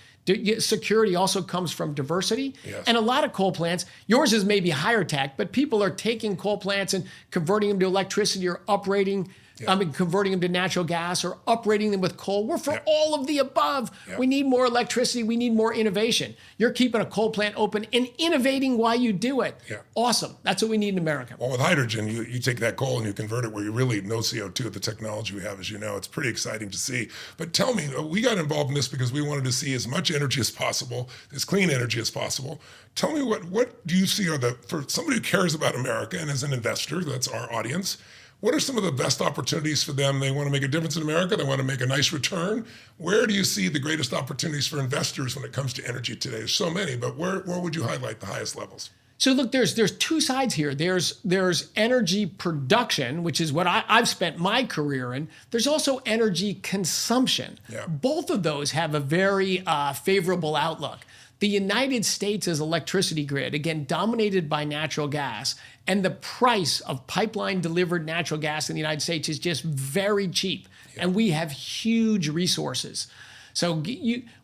Security also comes from diversity. And a lot of coal plants, yours is maybe higher tech, but people are taking coal plants and converting them to electricity or converting them to natural gas or uprating them with coal. We're for all of the above. We need more electricity. We need more innovation. You're keeping a coal plant open and innovating while you do it. Awesome. That's what we need in America. Well, with hydrogen, you take that coal and you convert it where you really no CO2 with the technology we have, as you know. It's pretty exciting to see. But tell me, we got involved in this because we wanted to see as much energy as possible, as clean energy as possible. Tell me, what do you see for somebody who cares about America and is an investor, that's our audience, what are some of the best opportunities for them? They want to make a difference in America. They want to make a nice return. Where do you see the greatest opportunities for investors when it comes to energy today? There's so many, but where would you highlight the highest levels? So look, there's 2 sides here. There's energy production, which is what I've spent my career in. There's also energy consumption. Both of those have a very favorable outlook. The United States' electricity grid, again, dominated by natural gas, and the price of pipeline-delivered natural gas in the United States is just very cheap, and we have huge resources. So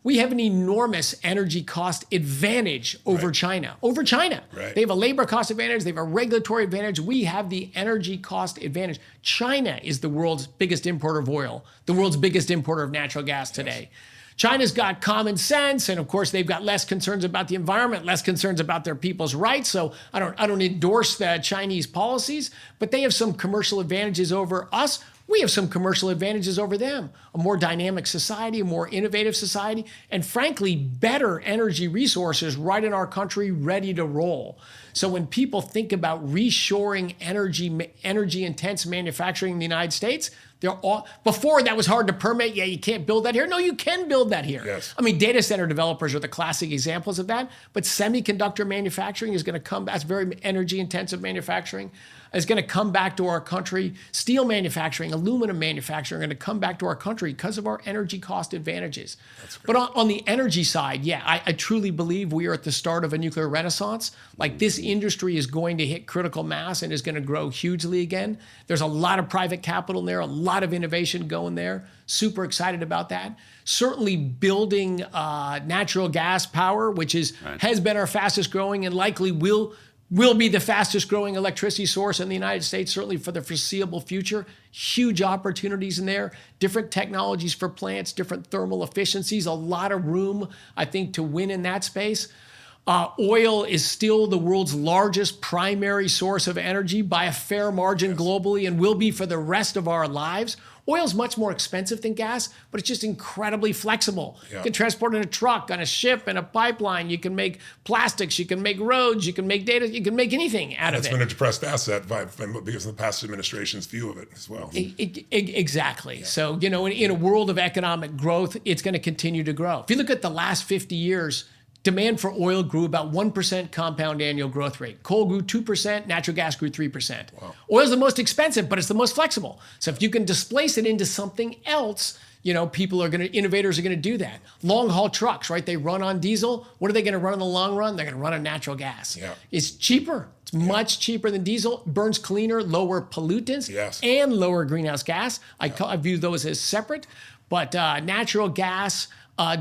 we have an enormous energy cost advantage over China. They have a labor cost advantage. They have a regulatory advantage. We have the energy cost advantage. China is the world's biggest importer of oil, the world's biggest importer of natural gas today. China's got common sense, and of course they've got less concerns about the environment, less concerns about their people's rights. So I don't endorse the Chinese policies, but they have some commercial advantages over us. We have some commercial advantages over them. A more dynamic society, a more innovative society, and frankly, better energy resources right in our country, ready to roll. So when people think about reshoring energy-intense manufacturing in the United States, before that was hard to permit. You can't build that here. No, you can build that here. I mean, data center developers are the classic examples of that. But semiconductor manufacturing is going to come. That's very energy-intensive manufacturing. Is going to come back to our country. Steel manufacturing, aluminum manufacturing are going to come back to our country because of our energy cost advantages. But on the energy side, I truly believe we are at the start of a nuclear renaissance. Like this industry is going to hit critical mass and is going to grow hugely again. There's a lot of private capital in there, a lot of innovation going there. Super excited about that. Certainly building natural gas power, which has been our fastest growing and likely will be the fastest growing electricity source in the United States, certainly for the foreseeable future. Huge opportunities in there, different technologies for plants, different thermal efficiencies, a lot of room, I think, to win in that space. Oil is still the world's largest primary source of energy by a fair margin globally and will be for the rest of our lives. Oil is much more expensive than gas, but it's just incredibly flexible. You can transport it in a truck, on a ship, in a pipeline. You can make plastics, you can make roads, you can make data, you can make anything out of it. It's been a depressed asset because of the past administration's view of it as well. Exactly. So, in a world of economic growth, it's going to continue to grow. If you look at the last 50 years, demand for oil grew about 1% compound annual growth rate. Coal grew 2%, natural gas grew 3%. Wow. Oil is the most expensive, but it's the most flexible. So if you can displace it into something else, innovators are going to do that. Long haul trucks, right? They run on diesel. What are they going to run in the long run? They're going to run on natural gas. Yeah. It's cheaper. It's much cheaper than diesel. Burns cleaner, lower pollutants, Yes. and lower greenhouse gas. I view those as separate. But natural gas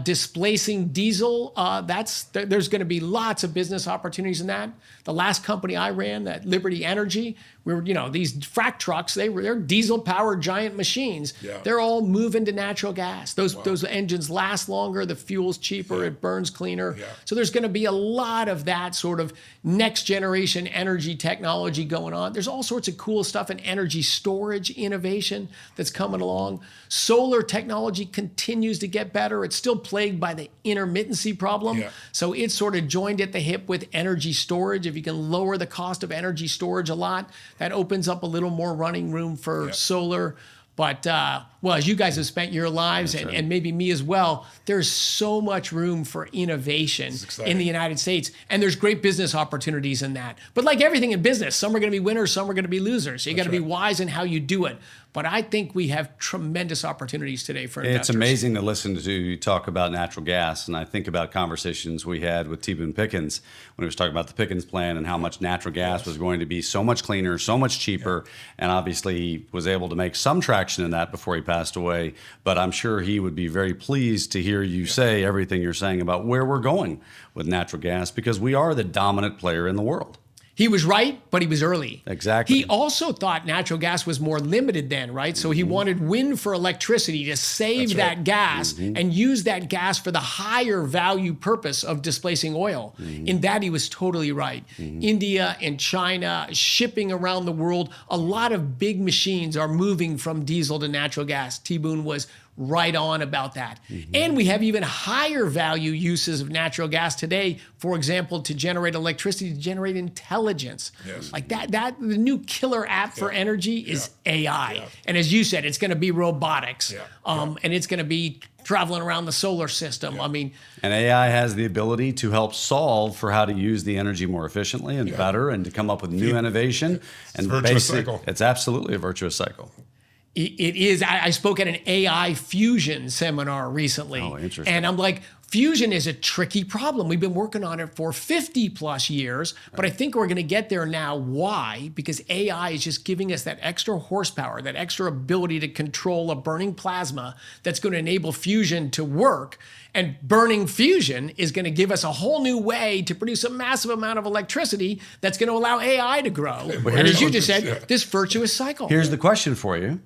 displacing diesel, there's going to be lots of business opportunities in that. The last company I ran, that Liberty Energy, these frac trucks, they're diesel-powered giant machines. Yeah. They're all moving to natural gas. Those engines last longer, the fuel's cheaper, it burns cleaner. Yeah. So there's going to be a lot of that sort of next-generation energy technology going on. There's all sorts of cool stuff in energy storage innovation that's coming along. Solar technology continues to get better. It's still plagued by the intermittency problem. Yeah. So it's sort of joined at the hip with energy storage. If you can lower the cost of energy storage a lot, that opens up a little more running room for solar. But, as you guys have spent your lives and maybe me as well, there's so much room for innovation in the United States. And there's great business opportunities in that. But like everything in business, some are going to be winners, some are going to be losers. So you got to be wise in how you do it. But I think we have tremendous opportunities today for investors. It's amazing to listen to you talk about natural gas. And I think about conversations we had with T. Boone Pickens when he was talking about the Pickens plan and how much natural gas was going to be so much cleaner, so much cheaper. And obviously he was able to make some traction in that before he passed away. But I'm sure he would be very pleased to hear you say everything you're saying about where we're going with natural gas, because we are the dominant player in the world. He was right, but he was early. Exactly. He also thought natural gas was more limited then, right? So he wanted wind for electricity to save that gas and use that gas for the higher value purpose of displacing oil. In that, he was totally right. India and China, shipping around the world, a lot of big machines are moving from diesel to natural gas. T. Boone was right on about that. And we have even higher value uses of natural gas today, for example, to generate electricity, to generate intelligence. Yes. Like that the new killer app for energy is AI. And as you said, it's going to be robotics. And it's going to be traveling around the solar system. I mean, and AI has the ability to help solve for how to use the energy more efficiently and better, and to come up with new innovation. It's a virtuous cycle. It's absolutely a virtuous cycle. It is. I spoke at an AI fusion seminar recently. Oh, interesting. And I'm like, fusion is a tricky problem. We've been working on it for 50 plus years, but I think we're going to get there now. Why? Because AI is just giving us that extra horsepower, that extra ability to control a burning plasma that's going to enable fusion to work. And burning fusion is going to give us a whole new way to produce a massive amount of electricity that's going to allow AI to grow. And as you just said, this virtuous cycle. Here's the question for you.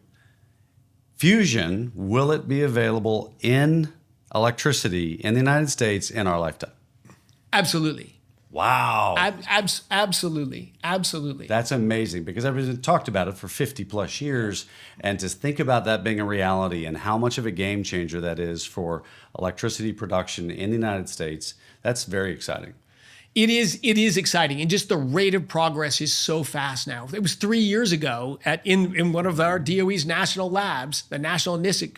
Fusion, will it be available in electricity in the United States in our lifetime? Absolutely. Wow. Absolutely. That's amazing, because everybody's talked about it for 50 plus years. And to think about that being a reality and how much of a game changer that is for electricity production in the United States, that's very exciting. It is exciting, and just the rate of progress is so fast now. It was 3 years ago in one of our DOE's national labs, the National Ignition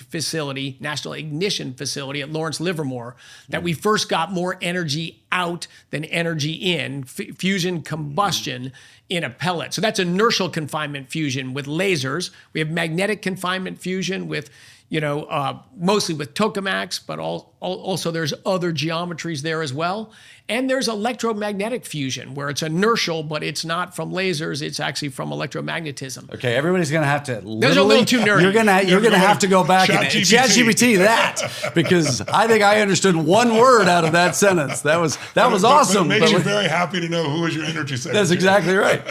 Facility at Lawrence Livermore, that we first got more energy out than energy in, fusion combustion in a pellet. So that's inertial confinement fusion with lasers. We have magnetic confinement fusion with, mostly with tokamaks, but also there's other geometries there as well. And there's electromagnetic fusion, where it's inertial, but it's not from lasers. It's actually from electromagnetism. Okay, everybody's going to have to. Those are a little too nerdy. You're going to have to go back and ChatGPT that, because I think I understood one word out of that sentence. That was awesome. But it makes you very happy to know who is your energy secretary. That's exactly right.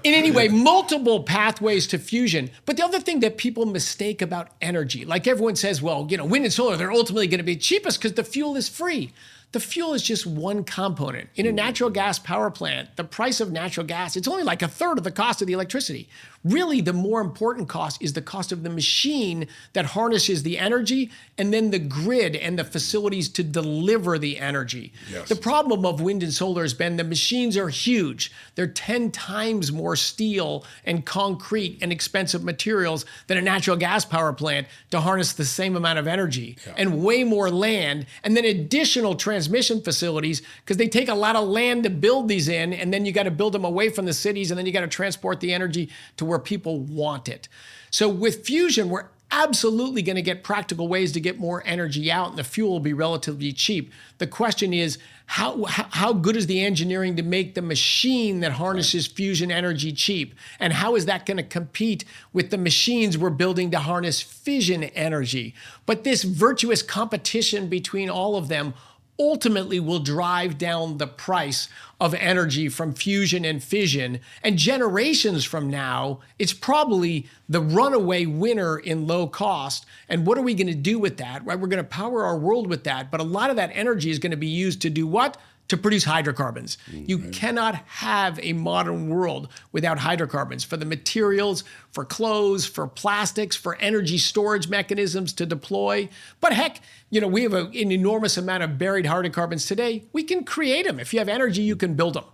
In any way, multiple pathways to fusion. But the other thing that people mistake about energy, like everyone says, well, wind and solar, they're ultimately going to be cheapest because the fuel is free. The fuel is just one component. In a natural gas power plant, the price of natural gas, it's only like a third of the cost of the electricity. Really, the more important cost is the cost of the machine that harnesses the energy and then the grid and the facilities to deliver the energy. Yes. The problem of wind and solar has been the machines are huge. They're 10 times more steel and concrete and expensive materials than a natural gas power plant to harness the same amount of energy, and way more land, and then additional transmission facilities because they take a lot of land to build these in, and then you got to build them away from the cities, and then you got to transport the energy to where people want it. So with fusion, we're absolutely going to get practical ways to get more energy out, and the fuel will be relatively cheap. The question is, how good is the engineering to make the machine that harnesses fusion energy cheap? And how is that going to compete with the machines we're building to harness fission energy? But this virtuous competition between all of them ultimately will drive down the price of energy from fusion and fission. And generations from now, it's probably the runaway winner in low cost. And what are we going to do with that? Right? We're going to power our world with that. But a lot of that energy is going to be used to do what? To produce hydrocarbons. You cannot have a modern world without hydrocarbons for the materials, for clothes, for plastics, for energy storage mechanisms to deploy. But heck, we have an enormous amount of buried hydrocarbons today. We can create them. If you have energy, you can build them.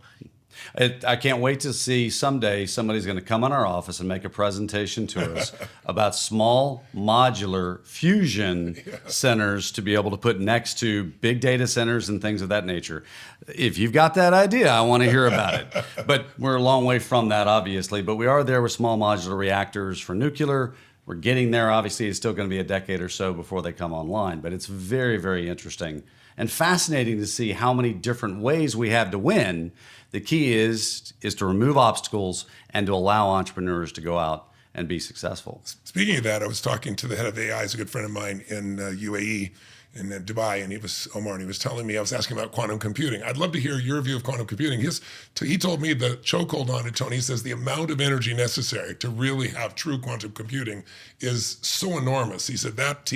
I can't wait to see someday somebody's going to come in our office and make a presentation to us about small modular fusion centers to be able to put next to big data centers and things of that nature. If you've got that idea, I want to hear about it. But we're a long way from that, obviously. But we are there with small modular reactors for nuclear. We're getting there. Obviously, it's still going to be a decade or so before they come online. But it's very, very interesting and fascinating to see how many different ways we have to win. The key is to remove obstacles and to allow entrepreneurs to go out and be successful. Speaking of that, I was talking to the head of AI, he's a good friend of mine in UAE, in Dubai, and he was telling me, I was asking about quantum computing. I'd love to hear your view of quantum computing. He told me the chokehold on it, Tony. He says the amount of energy necessary to really have true quantum computing is so enormous. He said that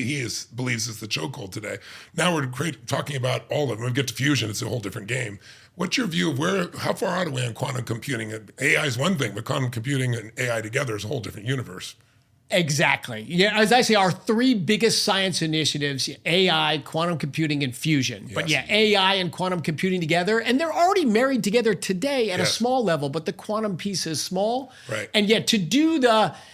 believes is the chokehold today. Now we're talking about all of them. When we get to fusion, it's a whole different game. What's your view of how far out are we on quantum computing? AI is one thing, but quantum computing and AI together is a whole different universe. Exactly. Yeah, as I say, our three biggest science initiatives, AI, quantum computing, and fusion. Yes. But AI and quantum computing together, and they're already married together today at a small level, but the quantum piece is small. Right. And yet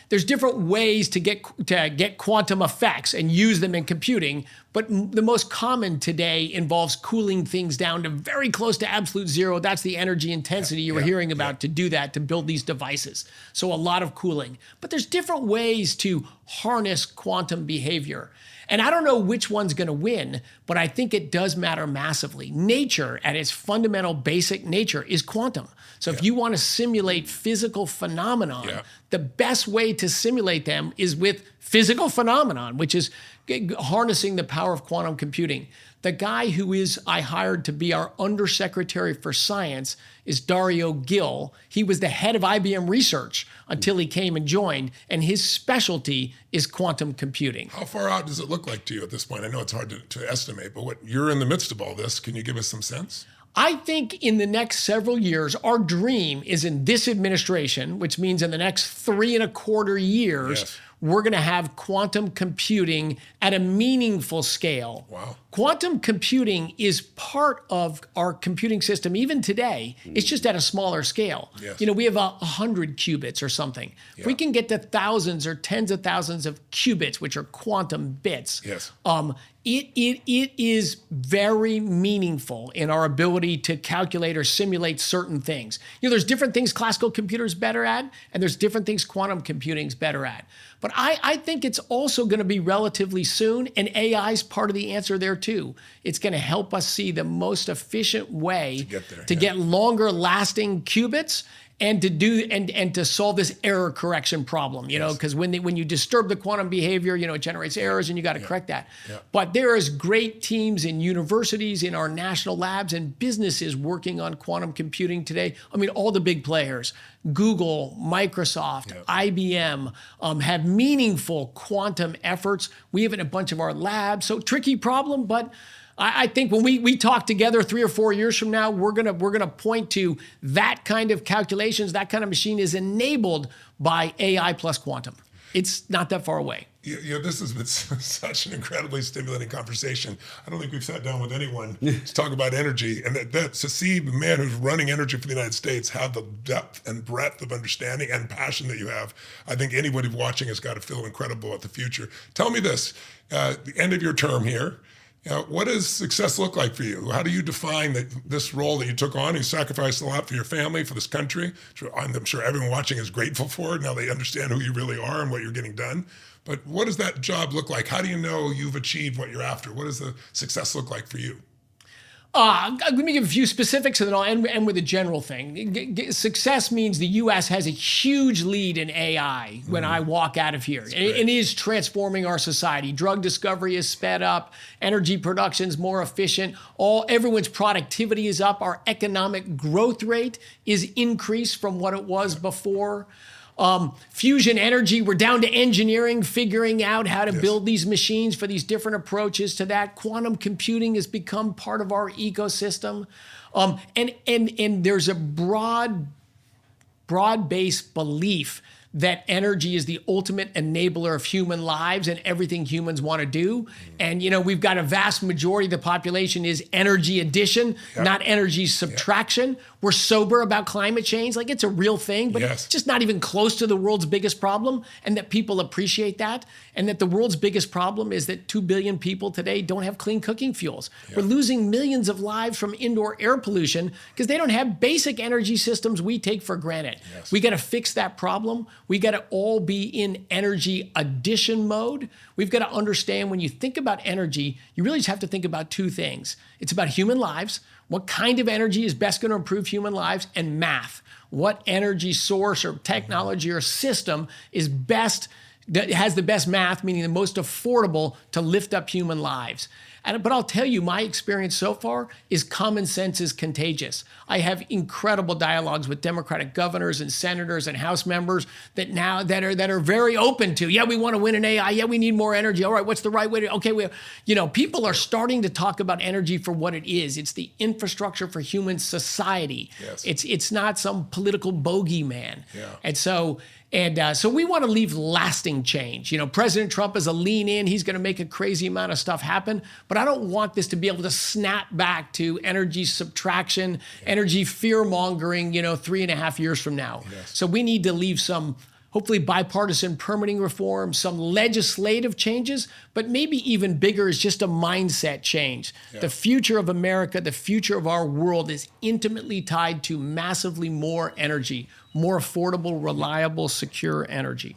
there's different ways to get quantum effects and use them in computing, but the most common today involves cooling things down to very close to absolute zero. That's the energy intensity you were hearing about to do that, to build these devices. So a lot of cooling. But there's different ways to harness quantum behavior. And I don't know which one's going to win, but I think it does matter massively. Nature, at its fundamental basic nature, is quantum. So if you want to simulate physical phenomenon, the best way to simulate them is with physical phenomenon, which is harnessing the power of quantum computing. The guy I hired to be our undersecretary for science is Dario Gil. He was the head of IBM research until he came and joined, and his specialty is quantum computing. How far out does it look like to you at this point? I know it's hard to estimate, but you're in the midst of all this. Can you give us some sense? I think in the next several years, our dream is in this administration, which means in the next 3.25 years, we're going to have quantum computing at a meaningful scale. Wow. Quantum computing is part of our computing system even today. It's just at a smaller scale. Yes. We have 100 qubits or something. If we can get to thousands or tens of thousands of qubits, which are quantum bits, it is very meaningful in our ability to calculate or simulate certain things. There's different things classical computers better at, and there's different things quantum computing's better at. But I think it's also going to be relatively soon, and AI is part of the answer there too. It's going to help us see the most efficient way to get longer lasting qubits and to do and to solve this error correction problem, because when you disturb the quantum behavior, it generates errors and you got to correct that. But there is great teams in universities, in our national labs, and businesses working on quantum computing today. I mean, all the big players, Google, Microsoft, IBM, have meaningful quantum efforts. We have it in a bunch of our labs. So tricky problem, but I think when we talk together 3 or 4 years from now, we're gonna point to that kind of calculations, that kind of machine is enabled by AI plus quantum. It's not that far away. This has been such an incredibly stimulating conversation. I don't think we've sat down with anyone to talk about energy, and that to see the man who's running energy for the United States have the depth and breadth of understanding and passion that you have. I think anybody watching has got to feel incredible at the future. Tell me this: the end of your term here. What does success look like for you? How do you define this role that you took on? You sacrificed a lot for your family, for this country. I'm sure everyone watching is grateful for it. Now they understand who you really are and what you're getting done. But what does that job look like? How do you know you've achieved what you're after? What does the success look like for you? Let me give a few specifics and then I'll end with a general thing. Success means the U.S. has a huge lead in AI when I walk out of here. It is transforming our society. Drug discovery is sped up. Energy production is more efficient. Everyone's productivity is up. Our economic growth rate is increased from what it was before. Fusion energy, we're down to engineering, figuring out how to build these machines for these different approaches to that. Quantum computing has become part of our ecosystem. And there's a broad-based belief that energy is the ultimate enabler of human lives and everything humans want to do. And, we've got a vast majority of the population is energy addition, not energy subtraction. We're sober about climate change. Like, it's a real thing, but it's just not even close to the world's biggest problem, and that people appreciate that. And that the world's biggest problem is that 2 billion people today don't have clean cooking fuels. We're losing millions of lives from indoor air pollution because they don't have basic energy systems we take for granted. We got to fix that problem. We got to all be in energy addition mode. We've got to understand when you think about energy, you really just have to think about two things. It's about human lives. What kind of energy is best going to improve human lives? And math. What energy source or technology or system is best, that has the best math, meaning the most affordable to lift up human lives. But I'll tell you, my experience so far is common sense is contagious. I have incredible dialogues with Democratic governors and senators and House members that are very open to, we want to win an AI. We need more energy. All right, what's the right way to, people are starting to talk about energy for what it is. It's the infrastructure for human society. It's not some political bogeyman. And so we want to leave lasting change. President Trump is a lean in. He's going to make a crazy amount of stuff happen. But I don't want this to be able to snap back to energy subtraction, energy fear mongering, 3.5 years from now. So we need to leave some, hopefully bipartisan permitting reform, some legislative changes, but maybe even bigger is just a mindset change. The future of America, the future of our world is intimately tied to massively more energy, more affordable, reliable, secure energy.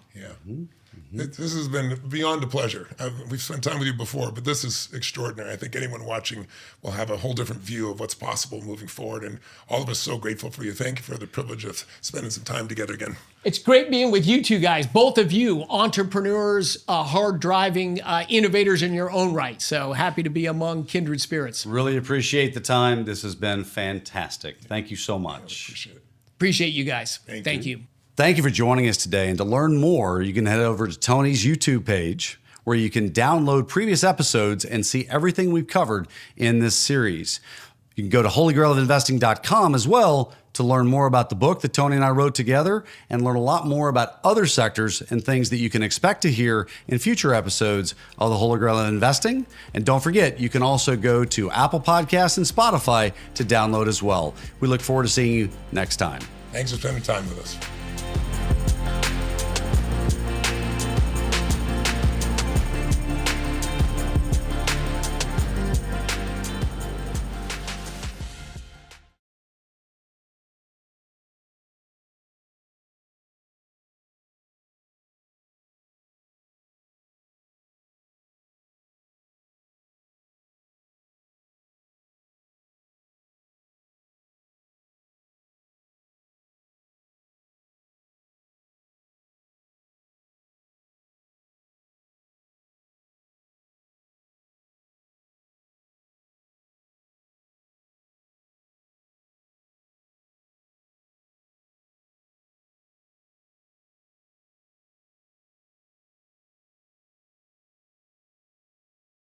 This has been beyond a pleasure. We've spent time with you before, but this is extraordinary. I think anyone watching will have a whole different view of what's possible moving forward. And all of us so grateful for you. Thank you for the privilege of spending some time together again. It's great being with you two guys, both of you, entrepreneurs, hard-driving innovators in your own right. So happy to be among kindred spirits. Really appreciate the time. This has been fantastic. Thank you so much. Appreciate it. Appreciate you guys. Thank you. Thank you for joining us today. And to learn more, you can head over to Tony's YouTube page, where you can download previous episodes and see everything we've covered in this series. You can go to holygrailofinvesting.com as well to learn more about the book that Tony and I wrote together and learn a lot more about other sectors and things that you can expect to hear in future episodes of the Holy Grail of Investing. And don't forget, you can also go to Apple Podcasts and Spotify to download as well. We look forward to seeing you next time. Thanks for spending time with us.